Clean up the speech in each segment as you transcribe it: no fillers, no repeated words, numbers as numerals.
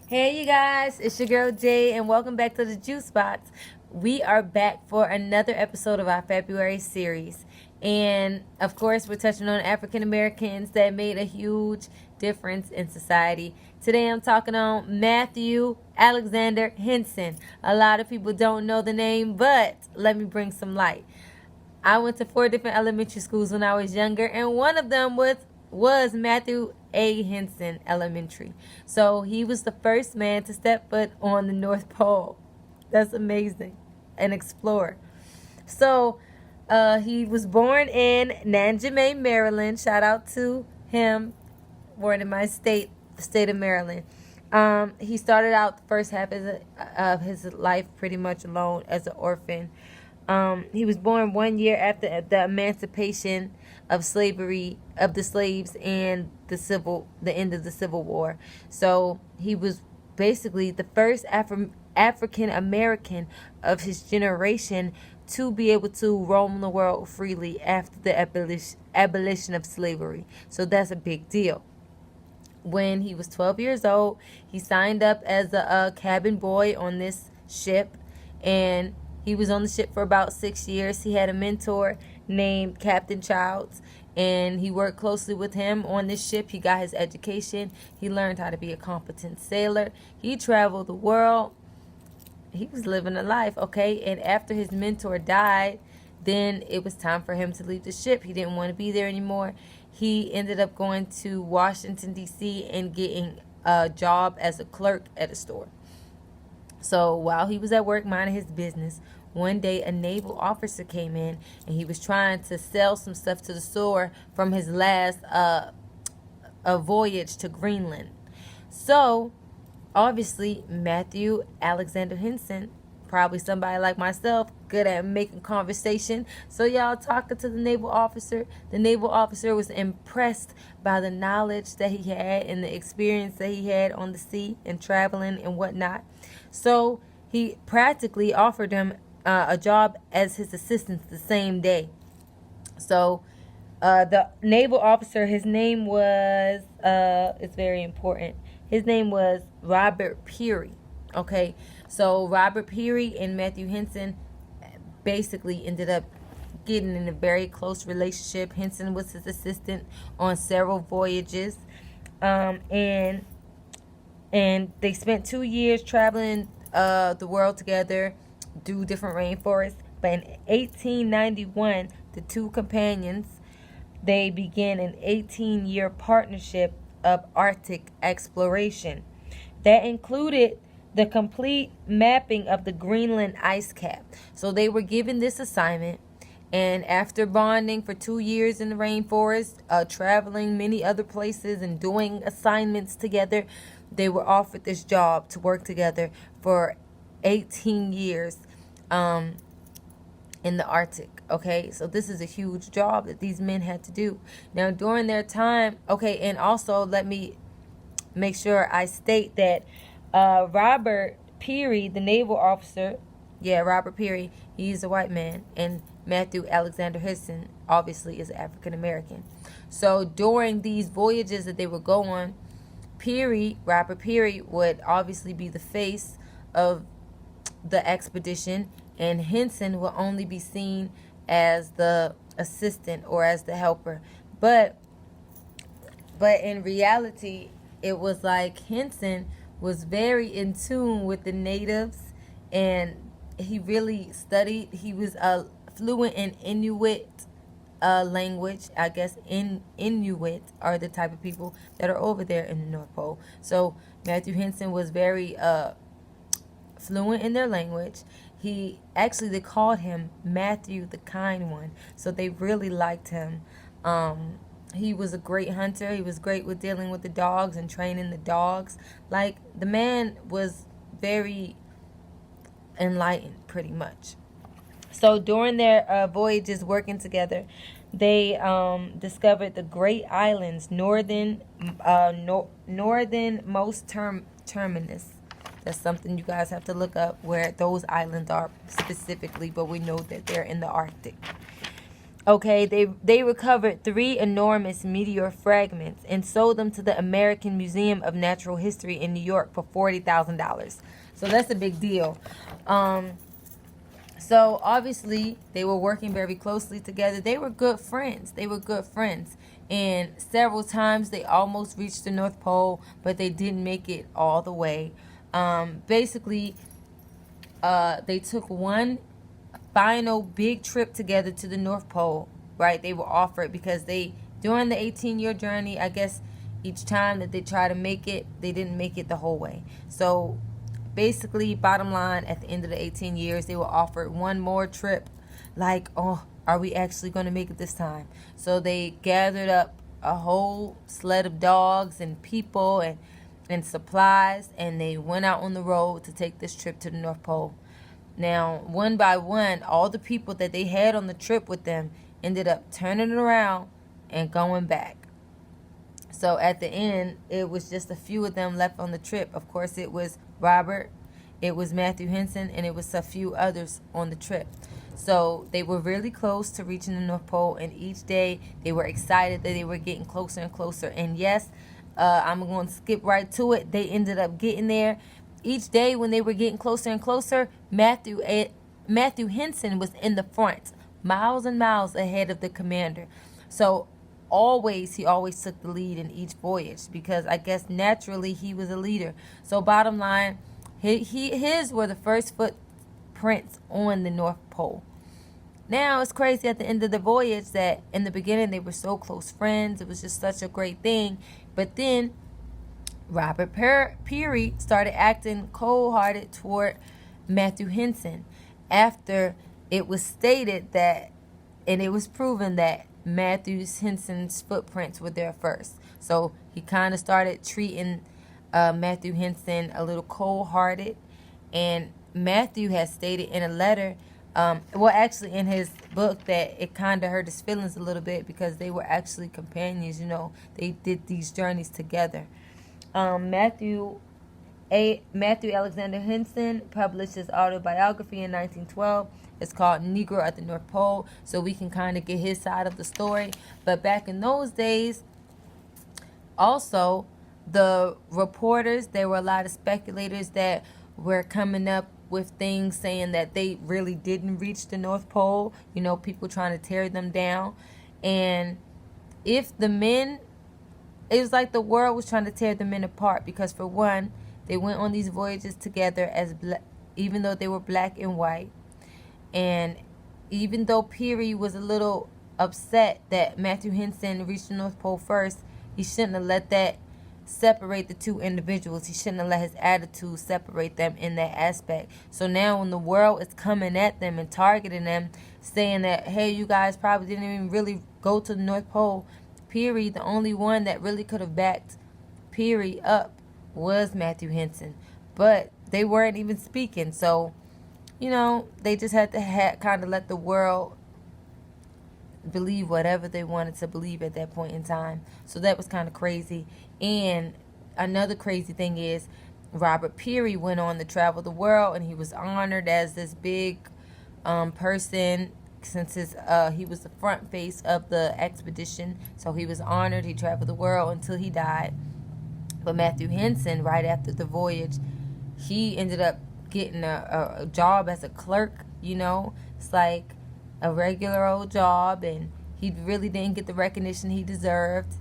Hey, you guys, it's your girl Jay, and welcome back to the Juice Box. We are back for another episode of our February series. And of course, we're touching on African Americans that made a huge difference in society. Today, I'm talking on Matthew Alexander Henson. A lot of people don't know the name, but let me bring some light. I went to 4 different elementary schools when I was younger, and one of them was Matthew A. Henson Elementary. So he was the first man to step foot on the North Pole. That's amazing. An explorer. So he was born in Nanjamay, Maryland. Shout out to him. Born in my state, the state of Maryland. He started out the first half of his life pretty much alone as an orphan. He was born 1 year after the emancipation of slavery of the slaves and the end of the Civil War. So he was basically the first African American of his generation to be able to roam the world freely after the abolition of slavery. So that's a big deal. When he was 12 years old, he signed up as a cabin boy on this ship, and he was on the ship for about 6 years. He had a mentor named Captain Childs, and he worked closely with him on this ship. He got his education. He learned how to be a competent sailor. He traveled the world. He was living a life, okay? And after his mentor died, then it was time for him to leave the ship. He didn't want to be there anymore. He ended up going to Washington, D.C. and getting a job as a clerk at a store. So while he was at work minding his business, one day a naval officer came in, and he was trying to sell some stuff to the store from his last voyage to Greenland. So obviously Matthew Alexander Henson, probably somebody like myself, good at making conversation. So y'all talking to the naval officer. The naval officer was impressed by the knowledge that he had and the experience that he had on the sea and traveling and whatnot. So he practically offered him a job as his assistant the same day. So the naval officer, his name was, it's very important. His name was Robert Peary. Okay, so Robert Peary and Matthew Henson basically ended up getting in a very close relationship. Henson was his assistant on several voyages, and they spent 2 years traveling the world together, through different rainforests. But in 1891, the two companions, they began an 18-year partnership of Arctic exploration that included the complete mapping of the Greenland ice cap. So they were given this assignment, and after bonding for 2 years in the rainforest, traveling many other places and doing assignments together, they were offered this job to work together for 18 years in the Arctic. Okay, so this is a huge job that these men had to do. Now, during their time, okay, and also let me make sure I state that Robert Peary, the naval officer, Robert Peary, he's a white man, and Matthew Alexander Henson obviously is African American. So during these voyages that they would go on, Robert Peary would obviously be the face of the expedition, and Henson will only be seen as the assistant or as the helper. But in reality, it was like Henson was very in tune with the natives, and he really studied. He was fluent in Inuit language. I guess Inuit are the type of people that are over there in the North Pole. So Matthew Henson was very fluent in their language. They called him Matthew the Kind One. So they really liked him. He was a great hunter. He was great with dealing with the dogs and training the dogs. Like, the man was very enlightened, pretty much. So during their voyages working together, they discovered the Great Islands, northernmost terminus. That's something you guys have to look up, where those islands are specifically, but we know that they're in the Arctic. Okay, they recovered 3 enormous meteor fragments and sold them to the American Museum of Natural History in New York for $40,000. So that's a big deal. So obviously they were working very closely together. They were good friends. And several times they almost reached the North Pole, but they didn't make it all the way. Basically, they took one final big trip together to the North Pole, right? They were offered because during the 18-year journey, I guess each time that they tried to make it, they didn't make it the whole way. So basically, bottom line, at the end of the 18 years, they were offered one more trip. Like, oh, are we actually going to make it this time? So they gathered up a whole sled of dogs and people and supplies, and they went out on the road to take this trip to the North Pole. Now, one by one, all the people that they had on the trip with them ended up turning around and going back. So at the end, it was just a few of them left on the trip. Of course, it was Robert, it was Matthew Henson, and it was a few others on the trip. So they were really close to reaching the North Pole, and each day they were excited that they were getting closer and closer. And yes, I'm going to skip right to it. They ended up getting there. Each day when they were getting closer and closer, Matthew Henson was in the front, miles and miles ahead of the commander. So he always took the lead in each voyage because I guess naturally he was a leader. So bottom line, his were the first footprints on the North Pole. Now it's crazy at the end of the voyage that in the beginning they were so close friends. It was just such a great thing. But then Robert Peary started acting cold-hearted toward Matthew Henson after it was stated that, and it was proven that Matthew Henson's footprints were there first. So he kind of started treating Matthew Henson a little cold-hearted. And Matthew has stated in a letter, actually in his book, that it kind of hurt his feelings a little bit because they were actually companions. They did these journeys together. Matthew Alexander Henson published his autobiography in 1912. It's called Negro at the North Pole, so we can kind of get his side of the story. But back in those days, also, the reporters, there were a lot of speculators that were coming up with things saying that they really didn't reach the North Pole, people trying to tear them down. And if the men, it was like the world was trying to tear the men apart because, for one, they went on these voyages together even though they were black and white. And even though Peary was a little upset that Matthew Henson reached the North Pole first, he shouldn't have let that separate the two individuals. He shouldn't have let his attitude separate them in that aspect. So now when the world is coming at them and targeting them, saying that, hey, you guys probably didn't even really go to the North Pole, Peary, the only one that really could have backed Peary up was Matthew Henson. But they weren't even speaking. So, they just had to kind of let the world believe whatever they wanted to believe at that point in time. So that was kind of crazy. And another crazy thing is Robert Peary went on to travel the world, and he was honored as this big person since he was the front face of the expedition. So he was honored. He traveled the world until he died. But Matthew Henson, right after the voyage, he ended up getting a job as a clerk. It's like a regular old job, and he really didn't get the recognition he deserved.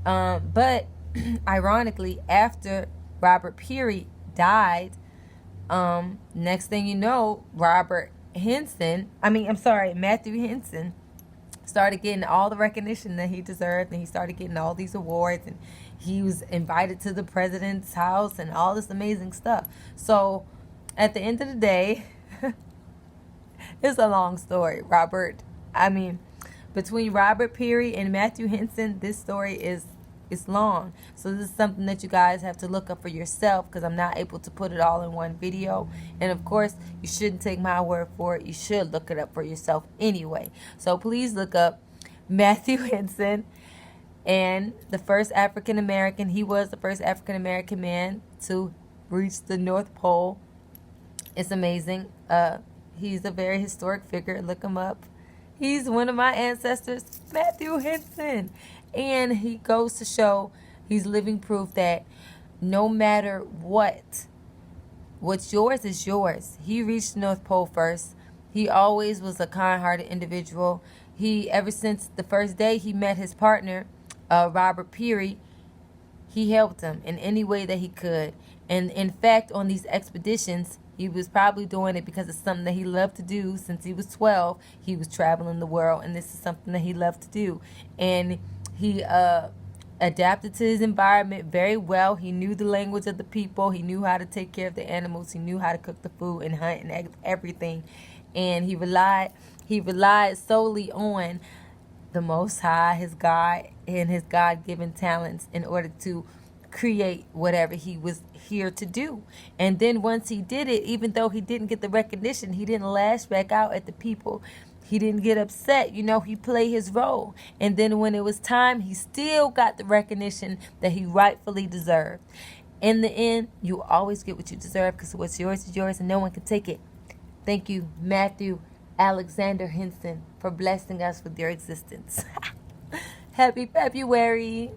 But ironically, after Robert Peary died, next thing you know, Matthew Henson started getting all the recognition that he deserved, and he started getting all these awards, and he was invited to the president's house and all this amazing stuff. So at the end of the day, it's a long story. Between Robert Peary and Matthew Henson, this story is long. So this is something that you guys have to look up for yourself, because I'm not able to put it all in one video. And of course, you shouldn't take my word for it. You should look it up for yourself anyway. So please look up Matthew Henson, and the first African American. He was the first African American man to reach the North Pole. It's amazing. He's a very historic figure. Look him up. He's one of my ancestors, Matthew Henson. And he goes to show he's living proof that no matter what's yours is yours. He reached the North Pole first. He always was a kind-hearted individual. Ever since the first day he met his partner, Robert Peary, he helped him in any way that he could. And in fact, on these expeditions, he was probably doing it because it's something that he loved to do. Since he was 12, he was traveling the world, and this is something that he loved to do. And he adapted to his environment very well. He knew the language of the people. He knew how to take care of the animals. He knew how to cook the food and hunt and everything. And he relied solely on the Most High, his God, and his God-given talents in order to create whatever he was here to do. And then once he did it, even though he didn't get the recognition, he didn't lash back out at the people. He didn't get upset. He played his role. And then when it was time, he still got the recognition that he rightfully deserved. In the end, you always get what you deserve, because what's yours is yours and no one can take it. Thank you, Matthew Alexander Henson, for blessing us with your existence. Happy February.